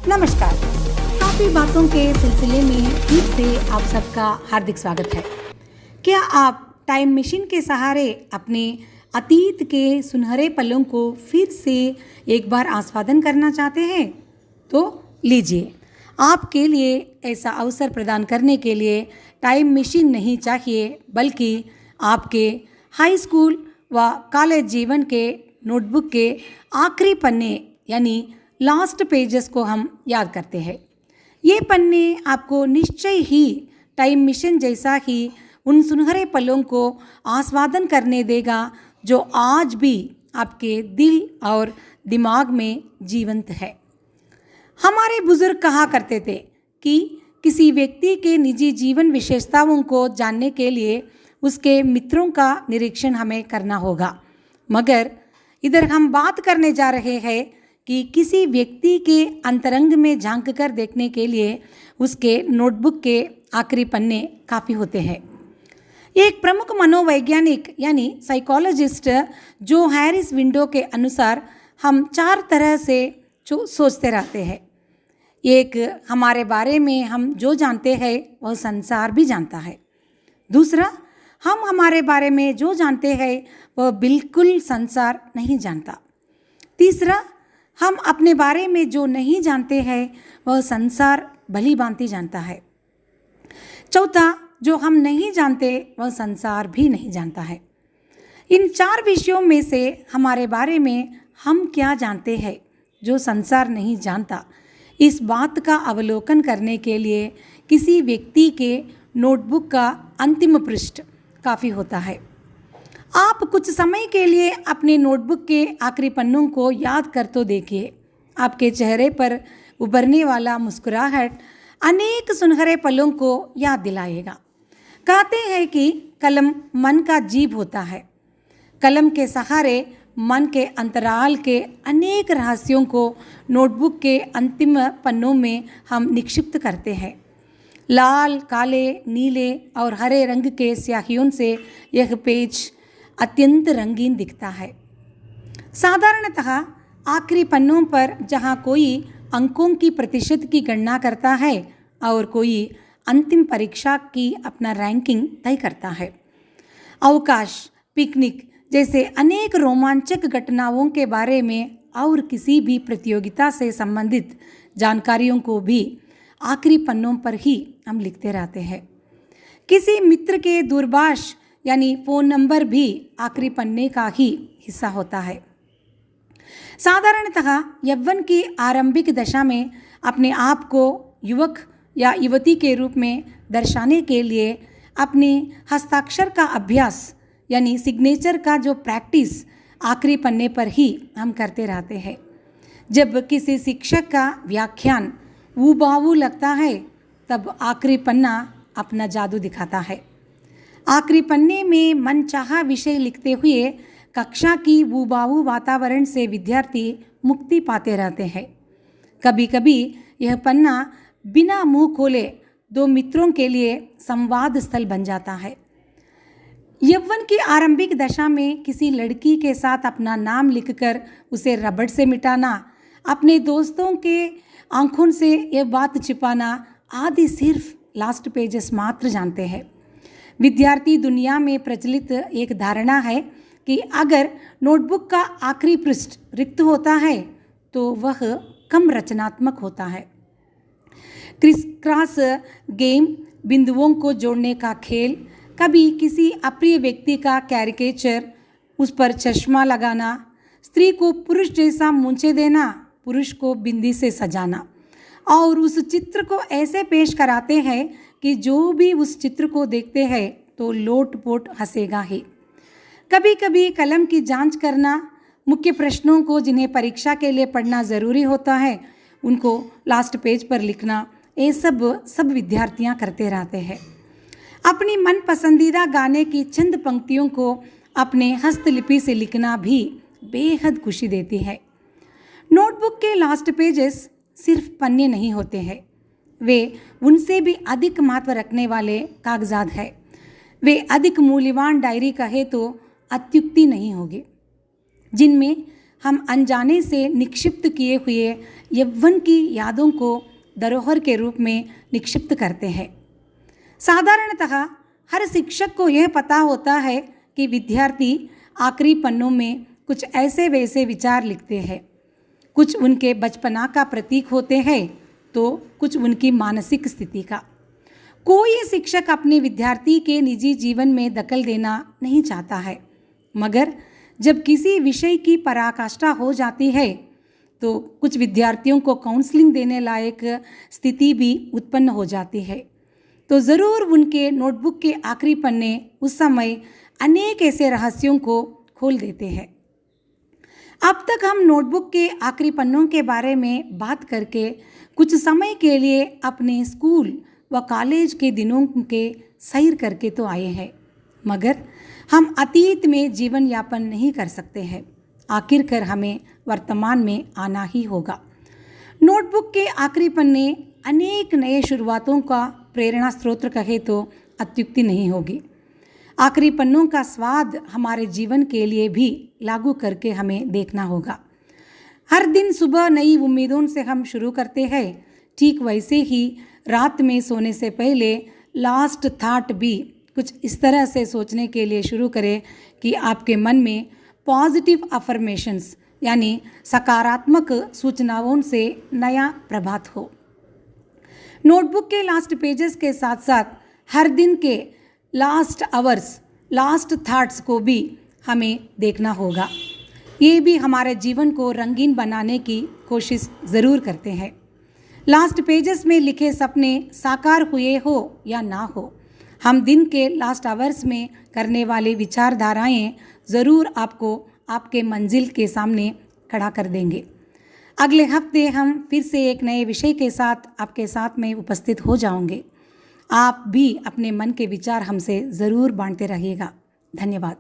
नमस्कार। काफ़ी बातों के सिलसिले में फिर से आप सबका हार्दिक स्वागत है। क्या आप टाइम मशीन के सहारे अपने अतीत के सुनहरे पलों को फिर से एक बार आस्वादन करना चाहते हैं? तो लीजिए, आपके लिए ऐसा अवसर प्रदान करने के लिए टाइम मशीन नहीं चाहिए, बल्कि आपके हाई स्कूल व कॉलेज जीवन के नोटबुक के आखिरी पन्ने यानी लास्ट पेजेस को हम याद करते हैं। ये पन्ने आपको निश्चय ही टाइम मशीन जैसा ही उन सुनहरे पलों को आस्वादन करने देगा जो आज भी आपके दिल और दिमाग में जीवंत है। हमारे बुजुर्ग कहा करते थे कि किसी व्यक्ति के निजी जीवन विशेषताओं को जानने के लिए उसके मित्रों का निरीक्षण हमें करना होगा, मगर इधर हम बात करने जा रहे हैं कि किसी व्यक्ति के अंतरंग में झांक कर देखने के लिए उसके नोटबुक के आखिरी पन्ने काफ़ी होते हैं। एक प्रमुख मनोवैज्ञानिक यानी साइकोलॉजिस्ट जो हैरिस विंडो के अनुसार हम 4 तरह से सोचते रहते हैं। एक, हमारे बारे में हम जो जानते हैं वह संसार भी जानता है। दूसरा, हम हमारे बारे में जो जानते हैं वह बिल्कुल संसार नहीं जानता। तीसरा, हम अपने बारे में जो नहीं जानते हैं वह संसार भली भांति जानता है। चौथा, जो हम नहीं जानते वह संसार भी नहीं जानता है। इन 4 विषयों में से हमारे बारे में हम क्या जानते हैं जो संसार नहीं जानता, इस बात का अवलोकन करने के लिए किसी व्यक्ति के नोटबुक का अंतिम पृष्ठ काफ़ी होता है। आप कुछ समय के लिए अपने नोटबुक के आखिरी पन्नों को याद कर तो देखिए। आपके चेहरे पर उभरने वाला मुस्कुराहट अनेक सुनहरे पलों को याद दिलाएगा। कहते हैं कि कलम मन का जीभ होता है। कलम के सहारे मन के अंतराल के अनेक रहस्यों को नोटबुक के अंतिम पन्नों में हम निक्षिप्त करते हैं। लाल, काले, नीले और हरे रंग के स्याहियों से यह पेज अत्यंत रंगीन दिखता है। साधारणतः आखिरी पन्नों पर जहाँ कोई अंकों की प्रतिशत की गणना करता है और कोई अंतिम परीक्षा की अपना रैंकिंग तय करता है। अवकाश, पिकनिक जैसे अनेक रोमांचक घटनाओं के बारे में और किसी भी प्रतियोगिता से संबंधित जानकारियों को भी आखिरी पन्नों पर ही हम लिखते रहते हैं। किसी मित्र के दूरभाष यानी फ़ोन नंबर भी आखिरी पन्ने का ही हिस्सा होता है। साधारणतः यौवन की आरंभिक दशा में अपने आप को युवक या युवती के रूप में दर्शाने के लिए अपने हस्ताक्षर का अभ्यास यानी सिग्नेचर का जो प्रैक्टिस आखिरी पन्ने पर ही हम करते रहते हैं। जब किसी शिक्षक का व्याख्यान ऊबाऊ लगता है तब आखिरी पन्ना अपना जादू दिखाता है। आखिरी पन्ने में मनचाहा विषय लिखते हुए कक्षा की ऊबाऊ वातावरण से विद्यार्थी मुक्ति पाते रहते हैं। कभी कभी यह पन्ना बिना मुंह खोले 2 मित्रों के लिए संवाद स्थल बन जाता है। यौवन की आरंभिक दशा में किसी लड़की के साथ अपना नाम लिखकर उसे रबड़ से मिटाना, अपने दोस्तों के आंखों से यह बात छिपाना आदि सिर्फ लास्ट पेजेस मात्र जानते हैं। विद्यार्थी दुनिया में प्रचलित एक धारणा है कि अगर नोटबुक का आखिरी पृष्ठ रिक्त होता है तो वह कम रचनात्मक होता है। क्रिस क्रॉस गेम, बिंदुओं को जोड़ने का खेल, कभी किसी अप्रिय व्यक्ति का कैरिकेचर, उस पर चश्मा लगाना, स्त्री को पुरुष जैसा मूंछें देना, पुरुष को बिंदी से सजाना और उस चित्र को ऐसे पेश कराते हैं कि जो भी उस चित्र को देखते हैं तो लोट-पोट हंसेगा ही। कभी कभी कलम की जांच करना, मुख्य प्रश्नों को जिन्हें परीक्षा के लिए पढ़ना ज़रूरी होता है उनको लास्ट पेज पर लिखना, ये सब विद्यार्थियां करते रहते हैं। अपनी मन पसंदीदा गाने की चंद पंक्तियों को अपने हस्तलिपि से लिखना भी बेहद खुशी देती है। नोटबुक के लास्ट पेजेस सिर्फ पन्ने नहीं होते हैं, वे उनसे भी अधिक महत्व रखने वाले कागजात हैं। वे अधिक मूल्यवान डायरी कहे तो अत्युक्ति नहीं होगी, जिनमें हम अनजाने से निक्षिप्त किए हुए यौवन की यादों को धरोहर के रूप में निक्षिप्त करते हैं। साधारणतः हर शिक्षक को यह पता होता है कि विद्यार्थी आखिरी पन्नों में कुछ ऐसे वैसे विचार लिखते हैं। कुछ उनके बचपना का प्रतीक होते हैं तो कुछ उनकी मानसिक स्थिति का। कोई शिक्षक अपने विद्यार्थी के निजी जीवन में दखल देना नहीं चाहता है, मगर जब किसी विषय की पराकाष्ठा हो जाती है तो कुछ विद्यार्थियों को काउंसलिंग देने लायक स्थिति भी उत्पन्न हो जाती है। तो ज़रूर उनके नोटबुक के आखिरी पन्ने उस समय अनेक ऐसे रहस्यों को खोल देते हैं। अब तक हम नोटबुक के आखिरी पन्नों के बारे में बात करके कुछ समय के लिए अपने स्कूल व कॉलेज के दिनों के सैर करके तो आए हैं, मगर हम अतीत में जीवन यापन नहीं कर सकते हैं। आखिरकार हमें वर्तमान में आना ही होगा। नोटबुक के आखिरी पन्ने अनेक नए शुरुआतों का प्रेरणा स्रोत कहे तो अत्युक्ति नहीं होगी। आखिरी पन्नों का स्वाद हमारे जीवन के लिए भी लागू करके हमें देखना होगा। हर दिन सुबह नई उम्मीदों से हम शुरू करते हैं, ठीक वैसे ही रात में सोने से पहले लास्ट थॉट भी कुछ इस तरह से सोचने के लिए शुरू करें कि आपके मन में पॉजिटिव अफर्मेशंस यानी सकारात्मक सूचनाओं से नया प्रभात हो। नोटबुक के लास्ट पेजेस के साथ साथ हर दिन के लास्ट आवर्स, लास्ट थॉट्स को भी हमें देखना होगा। ये भी हमारे जीवन को रंगीन बनाने की कोशिश ज़रूर करते हैं। लास्ट पेजेस में लिखे सपने साकार हुए हो या ना हो, हम दिन के लास्ट आवर्स में करने वाली विचारधाराएं ज़रूर आपको आपके मंजिल के सामने खड़ा कर देंगे। अगले हफ्ते हम फिर से एक नए विषय के साथ आपके साथ में उपस्थित हो जाऊंगे। आप भी अपने मन के विचार हमसे ज़रूर बांटते रहिएगा। धन्यवाद।